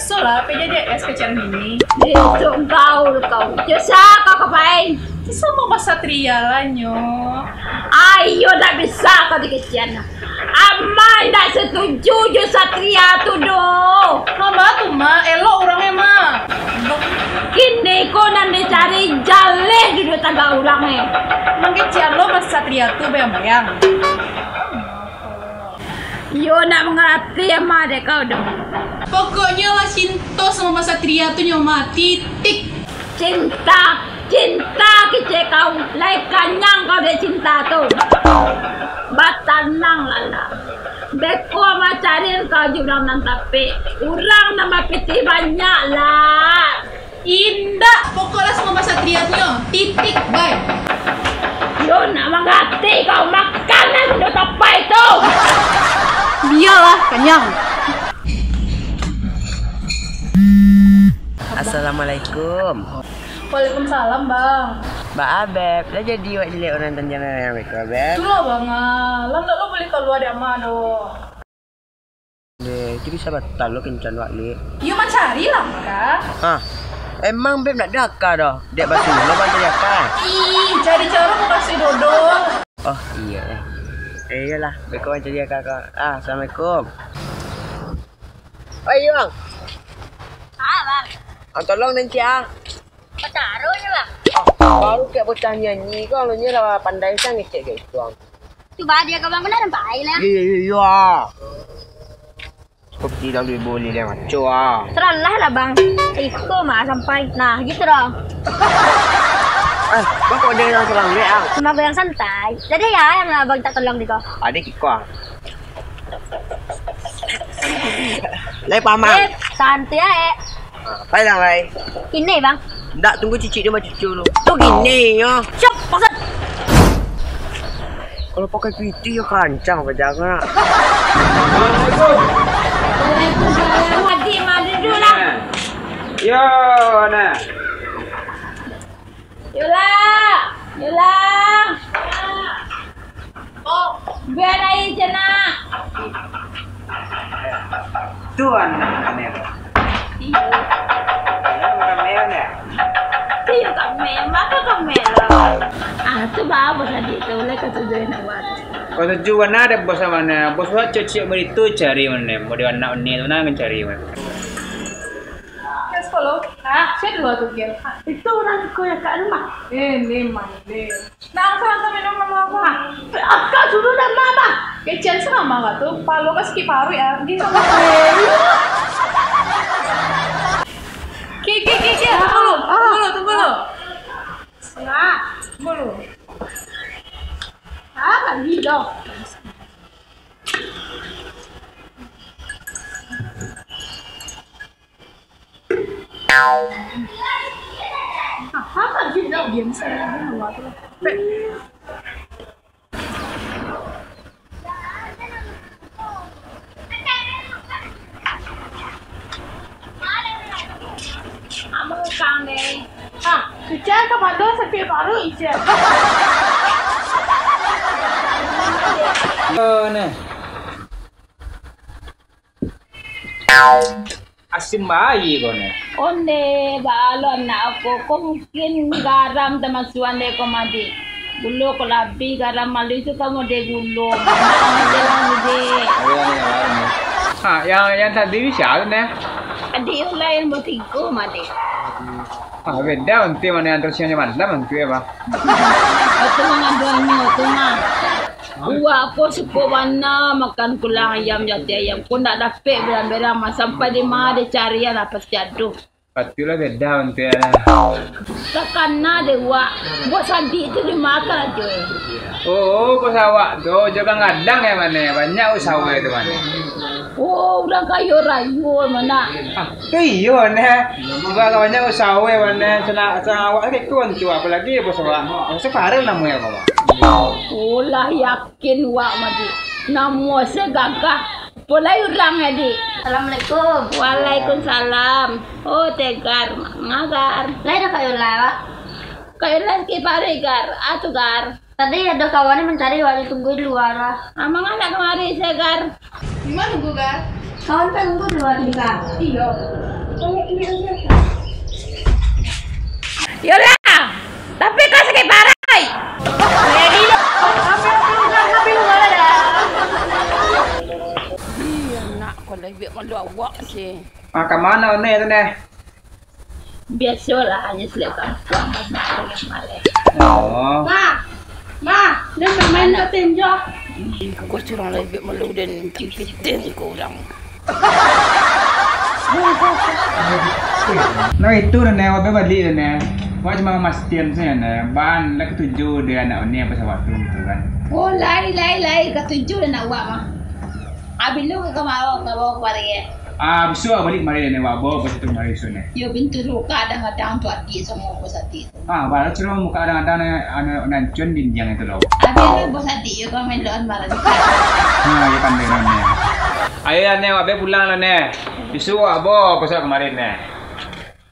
biasa lah, PJDS kecil ini. Itu kau. Jasa kau kapain? Bisa mau Mas Satria lah nyo. Ayo tak bisa kau dikesian. Ama tak setuju jo Satria tu do. Mama tuh ma, elok orangnya ma. Kini kau nanti cari jale dulu tangga orangnya. Mangkecian lo Mas Satria tuh bayang-bayang. Yo nak mengerti ama deh kau dong. Pokoknya lah cinta sama Mas Satria tuh nyoma titik. Cinta kece kau. Lai kanyang kau deh cinta tu. Batanang lala. Beko ama cariin kau jurang nan tapi. Urang nama piti banyak lah. Indah, pokoknya sama Mas Satria tuh titik, bye. Yo nak mengerti kau makanan udah apa itu? Biarlah, kenyang. Assalamualaikum. Waalaikumsalam bang. Mbak Abeb, dah jadi wak jelek orang tanjakan yang mereka Abeb. Itulah bang, lam lo boleh keluar dari ama do. Deh, itu bisa batal lo kencan wak li. Yuk cari lah kak. Hah? Emang Beb nak daka dah? Dia basuh lo baca daka. Ih, cari cara mau kasih dodol. Oh iya. Iyalah, beko baca daka kak. Assalamualaikum. Oh iya bang. Bang. Tolong nanti Taruhnya bang. Baru kayak bocah nyanyi kau lo nyala pandai sang ngecek kayak itu bang. Coba dia kau bang benar baik lah. Iya. Kau tidak boleh dia maco Teranglah lah bang. Iko mah sampai. Nah gitu dong. Bang kau ada yang selang dia Cuma yang santai. Jadi ya yang abang tak tolong di kau. Adik kau. Lai paman. Santai ya. Pai lang lai. Ini bang. Ndak tunggu cicit dia macam cucu lu. Tu gini ya. Cep maksud. Kalau pakai piti ya kancang apa jangan. Madi dulu lah. Yo, nah. Yola. Oh, biar aja cina. Tuan aneh. Iya kami, maka kami lah. Tu bawa tadi tu, leka tujuan awak. Kalau tujuan ada bos mana? Bos buat cecik beritu cari mana? Mau di anak ni tu nak cari mana? Yes, follow. Saya dulu tuh kian. Itu orang kau yang kat rumah. Ini mandi. Nah, saya minum apa? Akak suruh dah mama. Kecian sama nggak tuh? Palo kasih paru ya. Di sama. Ki. Tunggu lo. Enggak. Tunggu lo. Kan gitu. Kan gitu diam saya. Kamu kang deh. Kecian kemana sakit paru ije. Oh, nah. Asim bayi kau ni. Onde balon na ako kung mungkin garam tamasuan de ko madi. Gulo ko labi garam malisu kamu de gulo. Yang tadi siapa ni? Adi yung lain mo tigo madi. Beda nanti mana yang tersianya mana nanti apa? Ito mga duanyo, ito nga. Uwa ko suko na makan kulang ayam jati ayam. Kung nak dapat berang-berang sampai di mana dicari ya dapat jatuh. Patulah beda nanti ya. Takkan na de wa. Buat sandi itu dimakan aja. Oh, kau sawak tu juga ngadang ya mana? Banyak usaha itu mana? Oh, udah kayu rayu mana? Iyo nih, juga banyak usaha mana? Senang awak ni tuan tu apalagi bos awak. Sekarang namanya apa? Oh lah yakin wak madi. Namo segagah. Pulai urang adi. Assalamualaikum. Waalaikumsalam. Oh tegar, ngagar. Lain kayu lawak. Kayu lain kipare gar, atu gar. Tadi ada kawannya mencari wali tunggu di luar. Amang anak kemari segar. Gimana tunggu kan? Kawan tunggu dua tiga. Iya. Yola, tapi kau sakit parai. Ready lo. Tapi lu mana dah? Iya nak, kau lebih malu awak sih. Ke mana ni tu ni? Biasalah hanya selepas puang malam malam. Oh. Ma, dia bermain petin je. Kau curang lebih malu dan kipitin kau orang. Nah itu ni, awak balik tu ni. Awak cuma memastikan saja ni. Ban lagi 7 dia anak ni apa waktu itu kan? Oh, lai ketujuh dan awak mah. Abis lu ke kamar kau bawa kemari. Besok balik mari ni awak bawa pasal tu mari so ni. Yo pintu ruka kadang-kadang tu hati semua bos hati. Baru cuma muka kadang-kadang anak nancun dinjang itu loh. Abis lu bos hati yo kau main loan marah. Ya pandai lah ni. Ayo ni awak pulang lah ni. Besok awak bawa pasal kemarin ni.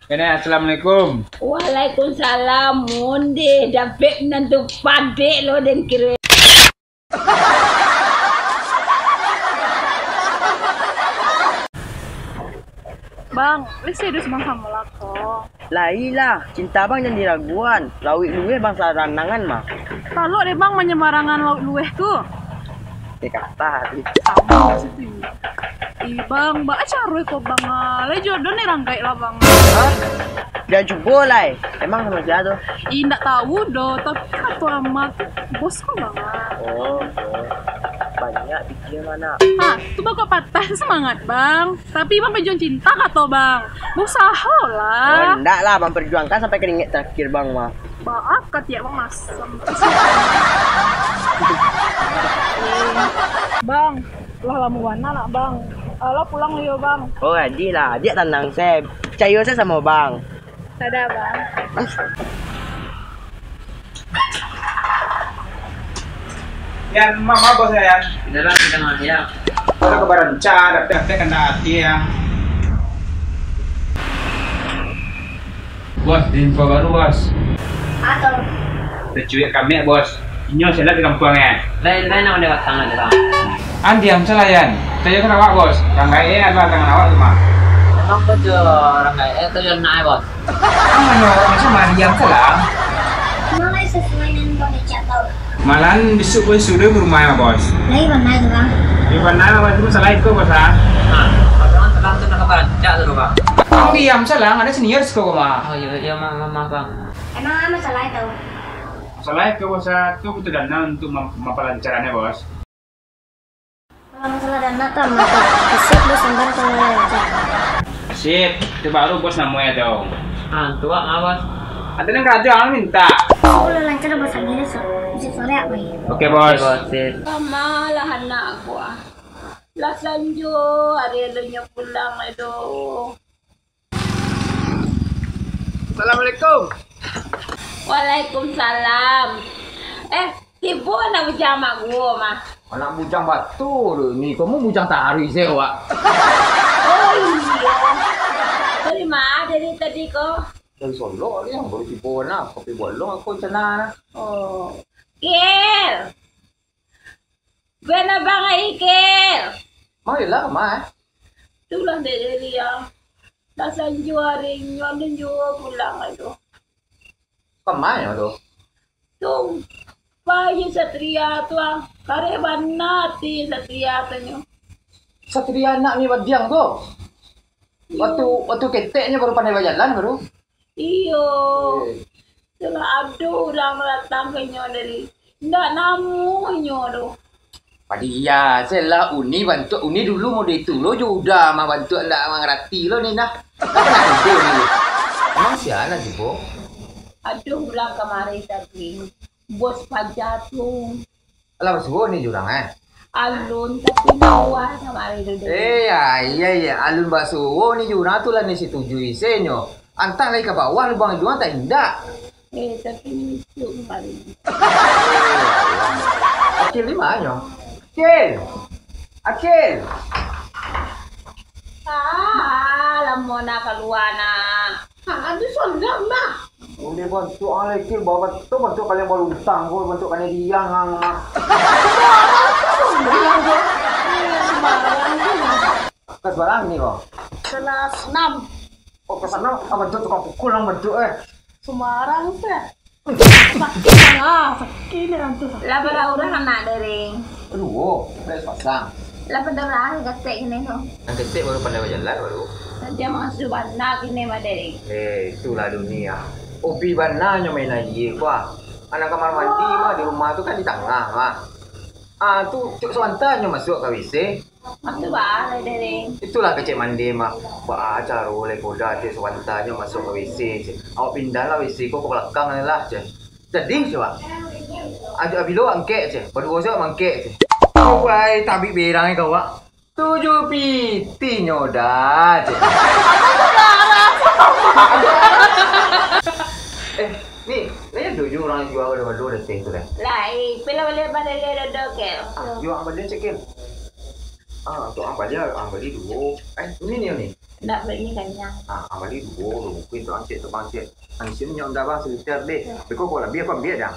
Kena assalamualaikum. Waalaikumsalam. Monde dapat nanti pade lo dan kira. Bang, wis serius bang sama lako. Lah, cinta bang yang diraguan. Lawik luwe bang saranangan mah. Kalau deh bang menyemarangan laut luweh tuh. Kata hati. Sama situ. Bang, acara kok bang. Le jodoh nih rangkai lah bang. Hah? Dia juga lah. Emang sama dia tuh? Nggak tahu doh, tapi kata amat bos kok bang. Oh. Banyak pikir mana. Tuh bang kok patah semangat bang. Tapi bang pejuang cinta kata bang. Usaha lah. Enggak lah, bang perjuangkan sampai keringet terakhir bang mah. Maaf kat ya bang mas. Bang, lah lama warna nak bang. Lo pulang yo bang. Oh, jadi lah. Dia tenang saya. Percaya saya sama bang. Ada bang. Yan, mama bos ya. Dalam kita nak ya. Kalau kebaran cara, dapat kena hati ya. Bos, info baru bos. Atau Tercuit kami bos. Inyo saya di kampung ya. Lain nak lewat tangan bang. Andi yang selayan. Saya kan awak bos. Ranggai apa tangan awak cuma. Emang betul orang kayak itu yang naik bos. Kamu macam Mariam salam. mana sesuai dengan pemecah tau. Malan besok bos sudah ke rumah bos. Lagi mana itu bang? Di mana bos itu salah itu bos ah. Pasangan telang tu nak baca tu bang. Kamu diam salang ada senior sekolah mah. Oh iya maaf bang. Emang apa salah itu? Salah itu bos itu betul dana untuk mempelancarannya bos. Kalau masalah dana tuh mata besok bos sambar kalau lancar. Sip, itu baru bos namanya dong. Tua bos. Ada yang kerja orang minta. Kalau lancar bos akhirnya besok sore apa ya? Oke bos. Sama lah anak gua. Lah sanjo hari elunya pulang itu. Assalamualaikum. Waalaikumsalam. Ibu nak berjama gua mah. Anak bujang batu ni, kamu bujang tari sewa. Oh iya. Dari mana dari tadi kok? Dari Solo ni yang baru tipu na, kopi bolong aku cina na. Oh. Kel. Gue na bang Ikel. Marilah mah. Tulang dari dia. Dasan juaring nyon juga pulang itu. Kemana tu? Tuh. Bayi satria tuh, kareban nati satria tuh. Satria anak ni badiang tu. Waktu keteknya baru pandai berjalan baru. Iyo. Setelah aduh orang datang ke nyo dari ndak namu nyo tu. Padi ya, saya uni bantu uni dulu mau itu lo juga mah bantu ndak mengerti lo ni nah. Apa nak itu ni? Emang siapa sih bo? Aduh ulang kemarin tapi bos pajak tuh. Alah masih ni jurang Alun tapi bawah kemarin itu. Iya, alun basuh ni jurang tu lah ni setuju isenyo. Antang lagi ke bawah lubang juang tak indah. Tapi ini itu kemarin. Akil di mana? Akil. Lama nak keluar nak. Aduh sudah mah. Boleh bantu Akil bawa bantu kalian baru utang kau bantu kalian diang Kelas barang ni kok. Kelas 6. Oh, kelas 6 bentuk tukang pukul lang bentuk Semarang teh. Sakit sakit nanti. Lah pada orang anak dering. Aduh, kelas pasang. Lah pada orang ketek ini no. Yang ketik baru pandai berjalan baru. Dia masuk bandar ini mah dering. Itulah dunia. Obi bananya main aja kuah. Anak kamar mandi mah di rumah tu kan di tengah mah. Tu cuk sewantarnya masuk ke WC. Masuk bah dering. Itulah kecik mandi mah. Baca oleh koda cik sewantarnya masuk ke WC cik. Awak pindahlah WC kau ke belakang ni lah cik. Jadi coba. Ajak abilo angkek cik. Berdua saya mangkek cik. Kau buat tabik berang kau wak. 7 piti nyoda cik. Ni ada orang jual berdua dah tu dah. Lah, pila boleh pada dia dah kel. Jual balik cik kel. Tu ang balik dulu. Ini ni. Nak beli kanyang. Ang balik dulu. Mungkin tu ang cik tu bang cik. Ang sini nyom dah bang seliter deh. Bekau kau lah biar kau biar dah.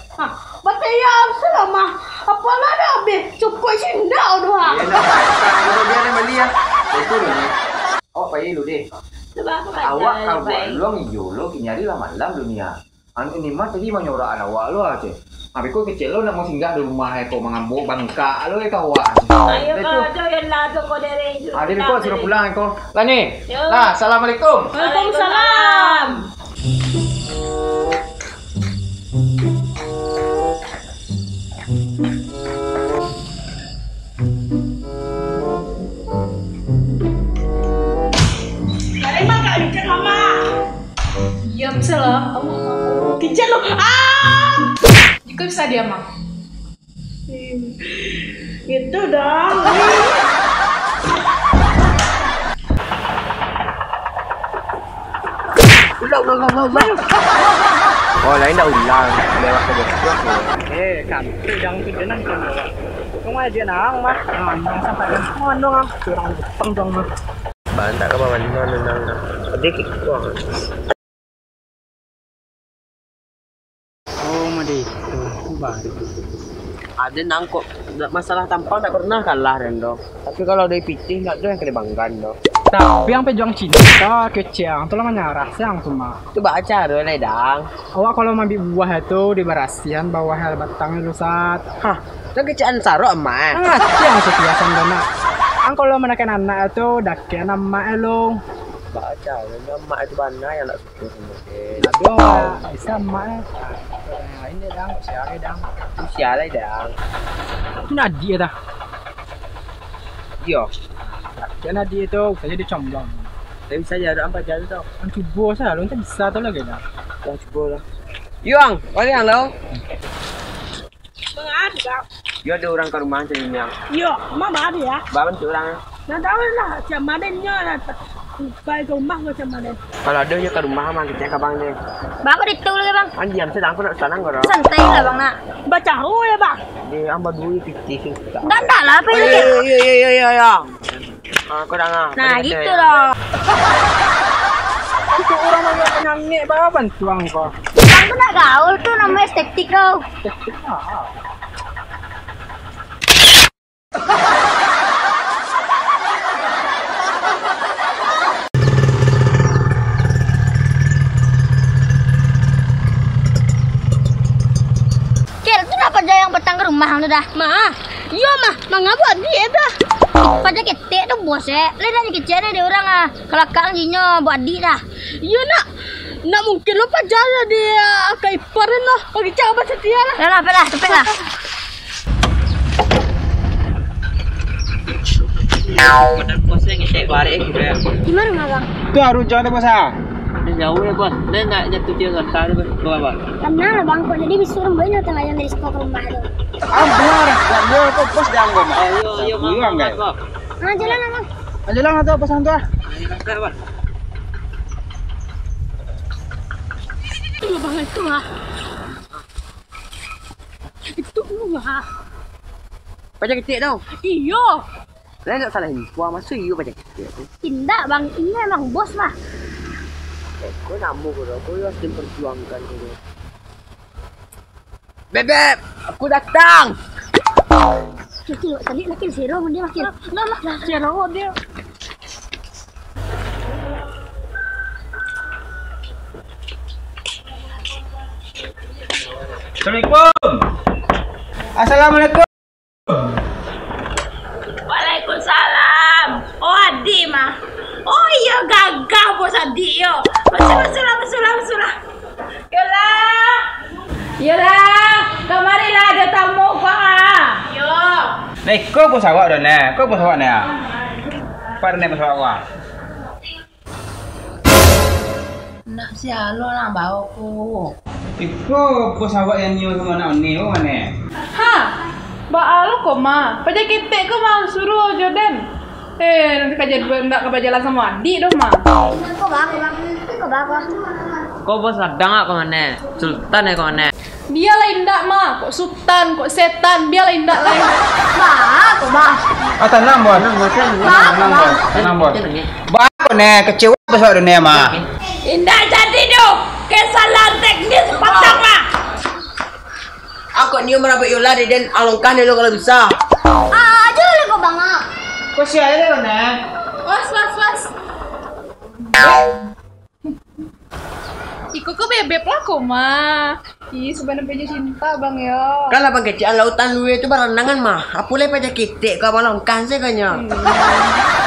Batayam selama. Apalah dah habis. Cukup sindau doang. Biar dia beli ya. Betul ni. Awak payah dulu deh. Sebab apa kan? Awak kalau buat long yolo kinyari lah malam dunia. Ini mah tadi mau nyorak awak lo aja. Habis kau kecil lo nak mau singgah di rumah kau mengambuk bangka lo kau awak. Ayo kalau jangan lah tu kau dering. Ada kau suruh pulang kau. Lah ni. Lah, assalamualaikum. Waalaikumsalam. Ya bisa lah. Kicet lo. Juga bisa dia mah. Gitu dong. Ulang. Oh, lain dah ulang. Lewat ke bawah. Kantor yang kedenan kan bawa. Kau aja nang mah. Nang sampai kan dong. Kurang peng dong mah. Bantak ke bawah nang. Sedikit doang. Madi, baru. Ada nangkok masalah tampang tak pernah kalah Rendo. Tapi kalau dari pitih nggak ada yang kena banggan do. Tapi yang pejuang cinta kecil tu lah menyarah siang cuma. Itu baca do ledang. Awak kalau ambil buah itu di barasian bawah hal batang lusat. Hah, itu kecaan saro emak. Siang setiasan dona. Ang kalau menakan anak itu dakian nama elo. Baca, emak itu mana yang nak syukur mungkin. Aduh, bisa emak. Ini dang, siapa dang? Siapa dang? Itu Nadi dah. Yo. Ya Nadi itu saja dicomblong. Tapi saya ada apa jadi tau? Ang cubo saya, lu tak bisa tu lagi dah. Yang coba lah. Yuang, kau yang lo? Ada. Yo ada orang ke rumah cari yang. Yo, mama ada ya. Bawa tu orang. Nah tahu lah, macam adanya lah. Baik ke rumah macam mana? Kalau ada yo ke rumah mah kita ke bang ni. Bapak itu lagi bang. Andiam sedang aku nak sanang kau. Santai lah bang nak. Baca ya bang. Dia amba dulu pitih. Dan tak lah apa ini. Ya. Kau dah Nah gitu loh. Itu orang yang nyanyi bawa bantuan kau. Bang tu nak gaul tu namanya estetik tau. Yang petang ke rumah lu dah. Mah, iya mah, buat dia dah. Pada ketek tu bos Lain ni kecil dia orang kelakang jinyo buat di dah. Iya nak mungkin lu pajar dia kaipar lah. Bagi coba setia lah. Lah lah, cepet lah. Benar bos yang ngetek balik gitu ya. Gimana bang? Tu harus jalan bos ah. Jauh ya bos. Dia nak jatuh dia ngerta tu bos. Kenal bang, kok jadi disuruh banyak tengah yang dari sekolah ke rumah tu. Benar. Dia kok bos dah ngom. Yo Buang guys. Jalan lah bang. Jalan atau pasang tu. Itu bang itu lah. Itu lah. Pajak ketik tau. Iya. Lain tak salah ni. Buah masuk you pajak ketik tu. Tidak bang, ini memang bos mah. Kau nak mau kau harus memperjuangkan dulu. Bebek, aku datang. Tadi laki zero dia laki. Lah zero dia. Assalamualaikum. Assalamualaikum. Waalaikumsalam. Oh adik mah. Oh iya gagah bos adik yo. Masuk. Yolah, kemarilah ada tamu kok. Yo. Nih, kau bos awak dah nih. Kau bos awak nih. Par nih bos awak. Nak sialo nak bawa ku. Iko bos awak yang nyium sama nak ni, oh mana? Ha, baalo kok mah. Pajak kita kok mah suruh Jordan. Nanti kajian nak kebajalan sama adik dong mah. Kok bawa? Kau bos sedang kok mana? Sultan ya kok mana? Dia lain ndak mah. Kok sultan, kok setan. Dia lain ndak lain. Ah tenang bos. Tenang bos. Bapak nih kecewa bos awak nih mah. Indah jadi tu. Kesalahan teknis patang mah. Aku nyium rambut Yola dan alungkan dulu kalau bisa. Aja le kok bang. Kau siapa deh nih? Was. Iko kok bebek lah kok mah. Ih, sebenarnya cinta bang yo. Kalau bang kecil lautan lu itu berenangan mah. Apa le pajak kita kau alungkan sih kayaknya.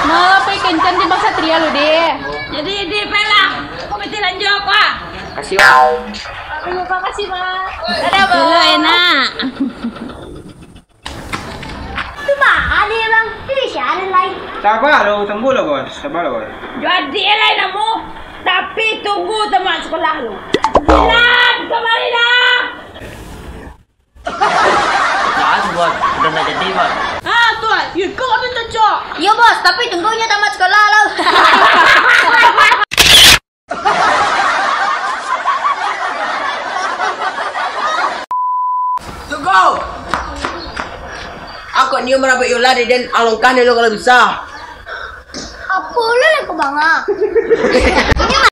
Malah pe kencan di bangsa tria lu deh. Jadi di pelang. Komite lanjut apa? Kasih wak. Terima kasih mah. Ada bang. Enak. Itu mah ada bang. Tidak siapa lain. Sabar lo, tunggu lo bos. Sabar lo bos. Jadi lain kamu. Tapi tunggu teman sekolah lu. Bilang kemari dah. Jangan bos, udah nak jadi bos. Tuan, you kau minta cok. Iya bos, tapi tunggunya tamat sekolah lo. Tunggu. Aku nyium rambut Yola dan alungkan dulu kalau bisa. Apa lu le kok bang?